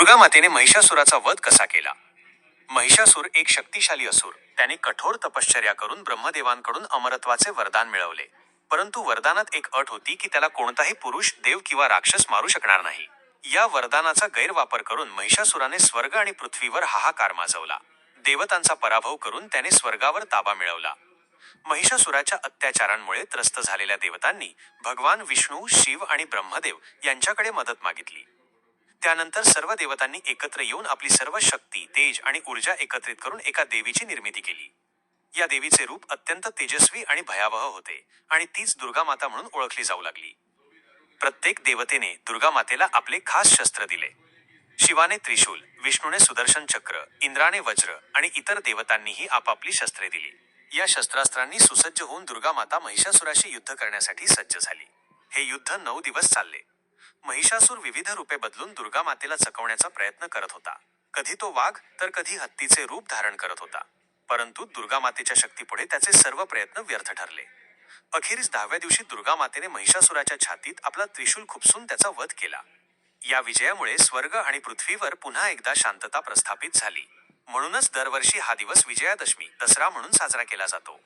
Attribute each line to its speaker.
Speaker 1: दुर्गा मातेने महिषासुराचा वध कसा केला? महिषासूर एक शक्तिशाली असुर. त्याने कठोर तपश्चर्या करून ब्रह्मदेवांकडून अमरत्वाचे वरदान मिळवले. परंतु वरदानात एक अट होती की त्याला कोणताही पुरुष, देव किंवा राक्षस मारू शकणार नाही. या वरदानाचा गैरवापर करून महिषासुराने स्वर्ग आणि पृथ्वीवर हाहाकार माजवला. देवतांचा पराभव करून त्याने स्वर्गावर ताबा मिळवला. महिषासुराच्या अत्याचारांमुळे त्रस्त झालेल्या देवतांनी भगवान विष्णू, शिव आणि ब्रह्मदेव यांच्याकडे मदत मागितली. त्यानंतर सर्व देवतांनी एकत्र येऊन आपली सर्व शक्ती, तेज आणि ऊर्जा एकत्रित करून एका देवीची निर्मिती केली. या देवीचे रूप अत्यंत तेजस्वी आणि भयावह होते आणि तीच दुर्गा माता म्हणून ओळखली जाऊ लागली. प्रत्येक देवतेने दुर्गा मातेला आपले खास शस्त्र दिले. शिवाने त्रिशूल, विष्णूने सुदर्शन चक्र, इंद्राने वज्र आणि इतर देवतांनीही आपापली शस्त्रे दिली. या शस्त्रास्त्रांनी सुसज्ज होऊन दुर्गा माता महिषासुराशी युद्ध करण्यासाठी सज्ज झाली. हे युद्ध 9 दिवस चालले. महिषासूर विविध रूपे बदलून दुर्गा मातेला चकवण्याचा प्रयत्न करत होता. कधी तो वाघ तर कधी हत्तीचे रूप धारण करत होता. परंतु दुर्गा मातेच्या शक्तीपुढे त्याचे सर्व प्रयत्न व्यर्थ ठरले. अखेरीस 10व्या दिवशी दुर्गा मातेने महिषासुराच्या छातीत आपला त्रिशूल खुपसून त्याचा वध केला. या विजयामुळे स्वर्ग आणि पृथ्वीवर पुन्हा एकदा शांतता प्रस्थापित झाली. म्हणूनच दरवर्षी हा दिवस विजयादशमी, दसरा म्हणून साजरा केला जातो.